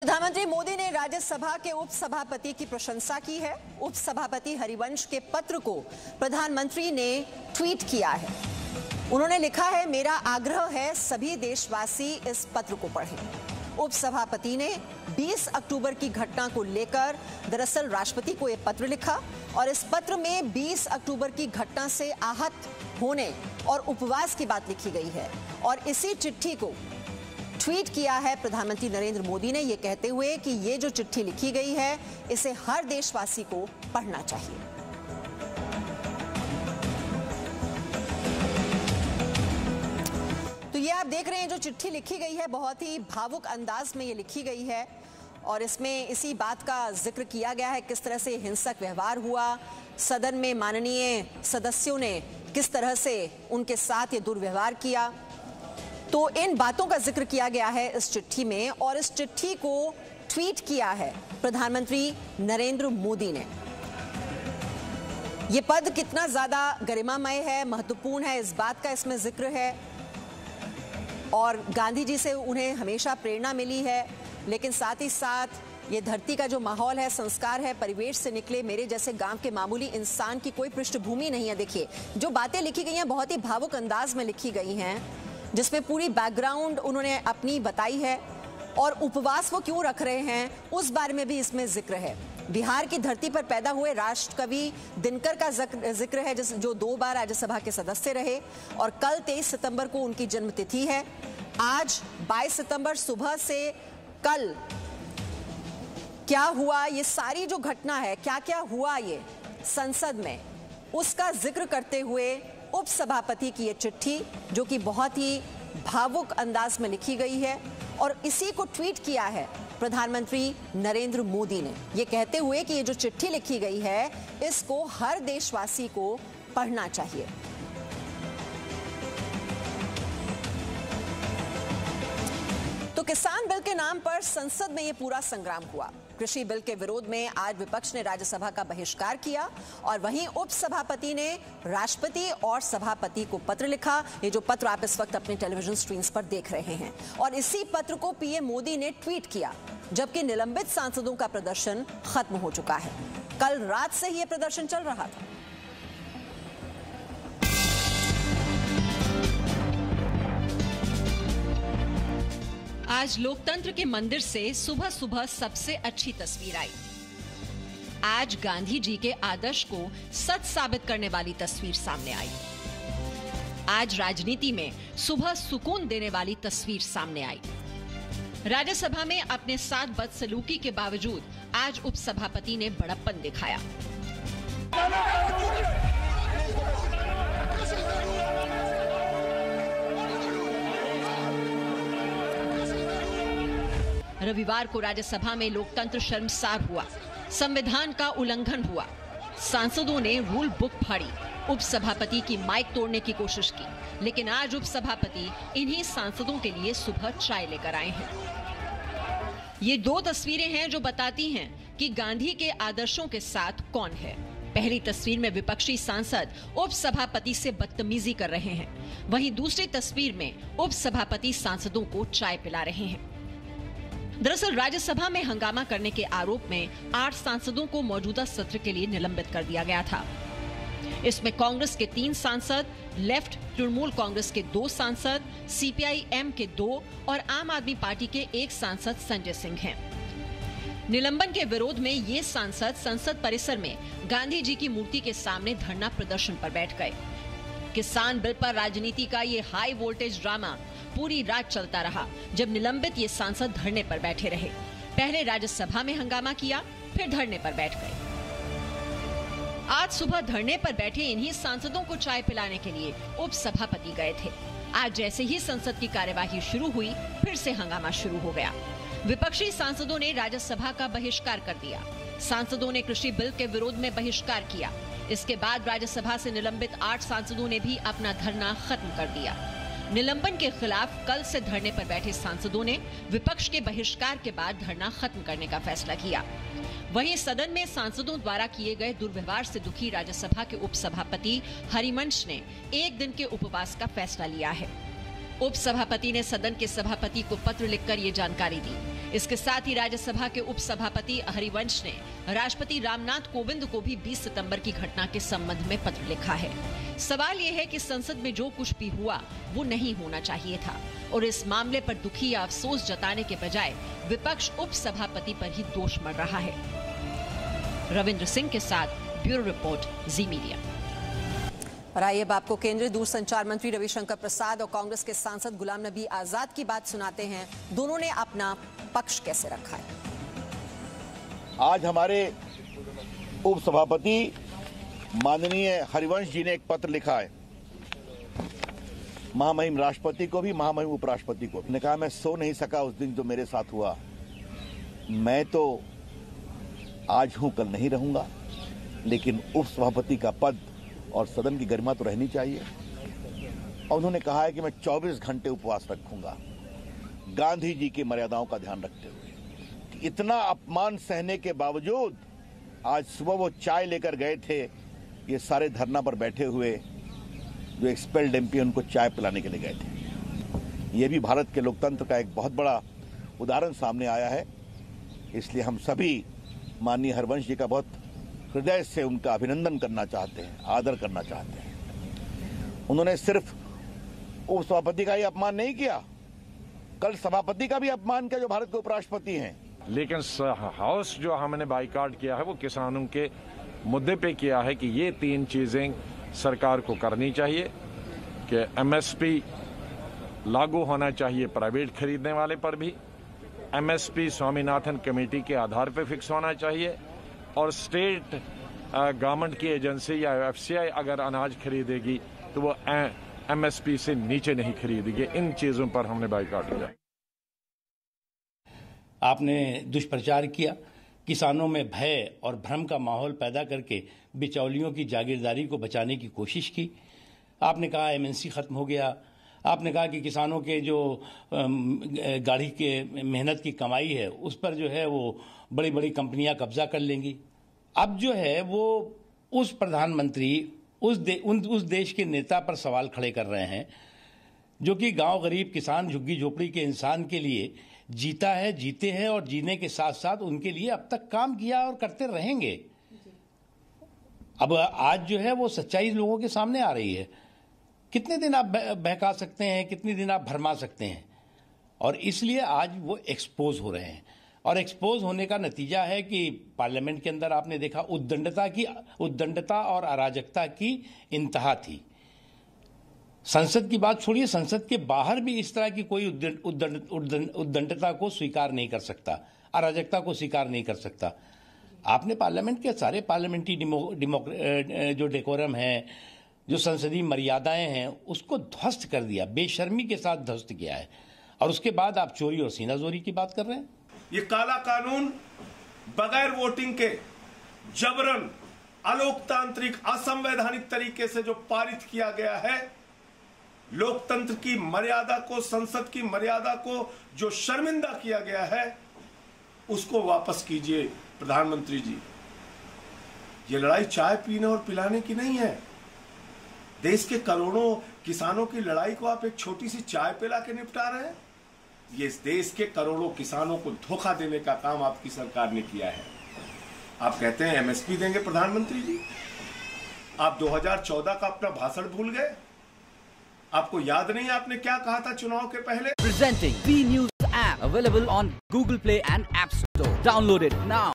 प्रधानमंत्री मोदी ने राज्यसभा के उपसभापति की प्रशंसा की है। उपसभापति हरिवंश के पत्र को प्रधानमंत्री ने ट्वीट किया है। उन्होंने लिखा है, मेरा आग्रह है सभी देशवासी इस पत्र को पढ़ें। उपसभापति ने 20 अक्टूबर की घटना को लेकर दरअसल राष्ट्रपति को यह पत्र लिखा और इस पत्र में 20 अक्टूबर की घटना से आहत होने और उपवास की बात लिखी गई है और इसी चिट्ठी को ट्वीट किया है प्रधानमंत्री नरेंद्र मोदी ने, ये कहते हुए कि ये जो चिट्ठी लिखी गई है इसे हर देशवासी को पढ़ना चाहिए। तो ये आप देख रहे हैं जो चिट्ठी लिखी गई है, बहुत ही भावुक अंदाज में ये लिखी गई है और इसमें इसी बात का जिक्र किया गया है किस तरह से हिंसक व्यवहार हुआ, सदन में माननीय सदस्यों ने किस तरह से उनके साथ ये दुर्व्यवहार किया। तो इन बातों का जिक्र किया गया है इस चिट्ठी में और इस चिट्ठी को ट्वीट किया है प्रधानमंत्री नरेंद्र मोदी ने। यह पद कितना ज्यादा गरिमामय है, महत्वपूर्ण है, इस बात का इसमें जिक्र है और गांधी जी से उन्हें हमेशा प्रेरणा मिली है, लेकिन साथ ही साथ ये धरती का जो माहौल है, संस्कार है, परिवेश से निकले मेरे जैसे गांव के मामूली इंसान की कोई पृष्ठभूमि नहीं है। देखिए जो बातें लिखी गई हैं बहुत ही भावुक अंदाज में लिखी गई हैं, जिसमें पूरी बैकग्राउंड उन्होंने अपनी बताई है और उपवास वो क्यों रख रहे हैं उस बारे में भी इसमें जिक्र है। बिहार की धरती पर पैदा हुए राष्ट्रकवि दिनकर का जिक्र है, जो 2 बार राज्यसभा के सदस्य रहे और कल 23 सितंबर को उनकी जन्मतिथि है। आज 22 सितंबर सुबह से कल क्या हुआ, ये सारी जो घटना है, क्या क्या हुआ ये संसद में, उसका जिक्र करते हुए उपसभापति की ये चिट्ठी जो कि बहुत ही भावुक अंदाज में लिखी गई है और इसी को ट्वीट किया है प्रधानमंत्री नरेंद्र मोदी ने, ये कहते हुए कि ये जो चिट्ठी लिखी गई है इसको हर देशवासी को पढ़ना चाहिए। तो किसान बिल के नाम पर संसद में ये पूरा संग्राम हुआ। कृषि बिल के विरोध में आज विपक्ष ने राज्यसभा का बहिष्कार किया और वहीं उपसभापति ने राष्ट्रपति और सभापति को पत्र लिखा। ये जो पत्र आप इस वक्त अपने टेलीविजन स्क्रीन पर देख रहे हैं और इसी पत्र को पीएम मोदी ने ट्वीट किया, जबकि निलंबित सांसदों का प्रदर्शन खत्म हो चुका है। कल रात से ही ये प्रदर्शन चल रहा था। आज लोकतंत्र के मंदिर से सुबह सुबह सबसे अच्छी तस्वीर आई। आज गांधी जी के आदर्श को सच साबित करने वाली तस्वीर सामने आई। आज राजनीति में सुबह सुकून देने वाली तस्वीर सामने आई। राज्यसभा में अपने साथ बदसलूकी के बावजूद आज उपसभापति ने बड़प्पन दिखाया। रविवार को राज्यसभा में लोकतंत्र शर्मसार हुआ, संविधान का उल्लंघन हुआ, सांसदों ने रूल बुक फाड़ी, उपसभापति की माइक तोड़ने की कोशिश की, लेकिन आज उपसभापति इन्हीं सांसदों के लिए सुबह चाय लेकर आए हैं। ये 2 तस्वीरें हैं जो बताती हैं कि गांधी के आदर्शों के साथ कौन है। पहली तस्वीर में विपक्षी सांसद उपसभापति से बदतमीजी कर रहे हैं, वहीं दूसरी तस्वीर में उपसभापति सांसदों को चाय पिला रहे हैं। दरअसल राज्यसभा में हंगामा करने के आरोप में 8 सांसदों को मौजूदा सत्र के लिए निलंबित कर दिया गया था। इसमें कांग्रेस के 3 सांसद, लेफ्ट तृणमूल कांग्रेस के 2 सांसद, सीपीआई-एम के 2 और आम आदमी पार्टी के 1 सांसद संजय सिंह हैं। निलंबन के विरोध में ये सांसद संसद परिसर में गांधी जी की मूर्ति के सामने धरना प्रदर्शन पर बैठ गए। किसान बिल पर राजनीति का ये हाई वोल्टेज ड्रामा पूरी रात चलता रहा, जब निलंबित ये सांसद धरने पर बैठे रहे। पहले राज्यसभा में हंगामा किया, फिर धरने पर बैठ गए। आज सुबह धरने पर बैठे इन्हीं सांसदों को चाय पिलाने के लिए उपसभापति गए थे। आज जैसे ही संसद की कार्यवाही शुरू हुई, फिर से हंगामा शुरू हो गया। विपक्षी सांसदों ने राज्यसभा का बहिष्कार कर दिया। सांसदों ने कृषि बिल के विरोध में बहिष्कार किया। इसके बाद राज्यसभा से निलंबित 8 सांसदों ने भी अपना धरना खत्म कर दिया। निलंबन के खिलाफ कल से धरने पर बैठे सांसदों ने विपक्ष के बहिष्कार के बाद धरना खत्म करने का फैसला किया। वहीं सदन में सांसदों द्वारा किए गए दुर्व्यवहार से दुखी राज्यसभा के उपसभापति हरिवंश ने 1 दिन के उपवास का फैसला लिया है। उपसभापति ने सदन के सभापति को पत्र लिखकर ये जानकारी दी। इसके साथ ही राज्यसभा के उपसभापति हरिवंश ने राष्ट्रपति रामनाथ कोविंद को भी 20 सितंबर की घटना के संबंध में पत्र लिखा है। सवाल यह है कि संसद में जो कुछ भी हुआ वो नहीं होना चाहिए था और इस मामले पर दुखी या अफसोस जताने के बजाय विपक्ष उपसभापति पर ही दोष मढ़ रहा है। रविंद्र सिंह के साथ ब्यूरो रिपोर्ट, जी मीडिया। और आइए अब आपको केंद्रीय दूरसंचार मंत्री रविशंकर प्रसाद और कांग्रेस के सांसद गुलाम नबी आजाद की बात सुनाते हैं। दोनों ने अपना पक्ष कैसे रखा है। आज हमारे उपसभापति माननीय हरिवंश जी ने एक पत्र लिखा है महामहिम राष्ट्रपति को भी, महामहिम उपराष्ट्रपति को। ने कहा मैं सो नहीं सका उस दिन जो मेरे साथ हुआ। मैं तो आज हूं, कल नहीं रहूंगा, लेकिन उपसभापति का पद और सदन की गरिमा तो रहनी चाहिए। और उन्होंने कहा है कि मैं 24 घंटे उपवास रखूंगा गांधी जी की मर्यादाओं का ध्यान रखते हुए। इतना अपमान सहने के बावजूद आज सुबह वो चाय लेकर गए थे, ये सारे धरना पर बैठे हुए जो एक्सपेल्ड एमपी उनको चाय पिलाने के लिए गए थे। ये भी भारत के लोकतंत्र का एक बहुत बड़ा उदाहरण सामने आया है। इसलिए हम सभी माननीय हरिवंश जी का बहुत हृदय से उनका अभिनंदन करना चाहते हैं, आदर करना चाहते हैं। उन्होंने सिर्फ उपसभापति का ही अपमान नहीं किया, कल सभापति का भी अपमान किया जो भारत के उपराष्ट्रपति हैं। लेकिन हाउस जो हमने बाइकआउट किया है वो किसानों के मुद्दे पे किया है कि ये 3 चीजें सरकार को करनी चाहिए कि एमएसपी लागू होना चाहिए प्राइवेट खरीदने वाले पर भी, एमएसपी स्वामीनाथन कमेटी के आधार पर फिक्स होना चाहिए और स्टेट गवर्नमेंट की एजेंसी या एफसीआई अगर अनाज खरीदेगी तो वो एमएसपी से नीचे नहीं खरीदेगी। इन चीजों पर हमने बाइकआउट किया। आपने दुष्प्रचार किया, किसानों में भय और भ्रम का माहौल पैदा करके बिचौलियों की जागीरदारी को बचाने की कोशिश की। आपने कहा एमएनसी खत्म हो गया। आपने कहा कि किसानों के जो गाड़ी के मेहनत की कमाई है उस पर जो है वो बड़ी बड़ी कंपनियां कब्जा कर लेंगी। अब जो है वो उस प्रधानमंत्री उस देश के नेता पर सवाल खड़े कर रहे हैं जो कि गांव गरीब किसान झुग्गी झोपड़ी के इंसान के लिए जीता है, जीते हैं और जीने के साथ साथ उनके लिए अब तक काम किया और करते रहेंगे। अब आज जो है वो सच्चाई लोगों के सामने आ रही है। कितने दिन आप बहका सकते हैं, कितने दिन आप भरमा सकते हैं, और इसलिए आज वो एक्सपोज हो रहे हैं। और एक्सपोज होने का नतीजा है कि पार्लियामेंट के अंदर आपने देखा उद्दंडता और अराजकता की इंतहा थी। संसद की बात छोड़िए, संसद के बाहर भी इस तरह की कोई उद्दंडता को स्वीकार नहीं कर सकता, अराजकता को स्वीकार नहीं कर सकता। आपने पार्लियामेंट के सारे पार्लियामेंट्री जो डेकोरम है, जो संसदीय मर्यादाएं हैं, उसको ध्वस्त कर दिया, बेशर्मी के साथ ध्वस्त किया है। और उसके बाद आप चोरी और सीनाजोरी की बात कर रहे हैं। ये काला कानून बगैर वोटिंग के जबरन अलोकतांत्रिक असंवैधानिक तरीके से जो पारित किया गया है, लोकतंत्र की मर्यादा को, संसद की मर्यादा को जो शर्मिंदा किया गया है, उसको वापस कीजिए प्रधानमंत्री जी। ये लड़ाई चाय पीने और पिलाने की नहीं है। देश के करोड़ों किसानों की लड़ाई को आप एक छोटी सी चाय पिला के निपटा रहे हैं। ये इस देश के करोड़ों किसानों को धोखा देने का काम आपकी सरकार ने किया है। आप कहते हैं एमएसपी देंगे प्रधानमंत्री जी। आप 2014 का अपना भाषण भूल गए? आपको याद नहीं आपने क्या कहा था चुनाव के पहले? Presenting B News app available on Google Play and App Store. Download it now.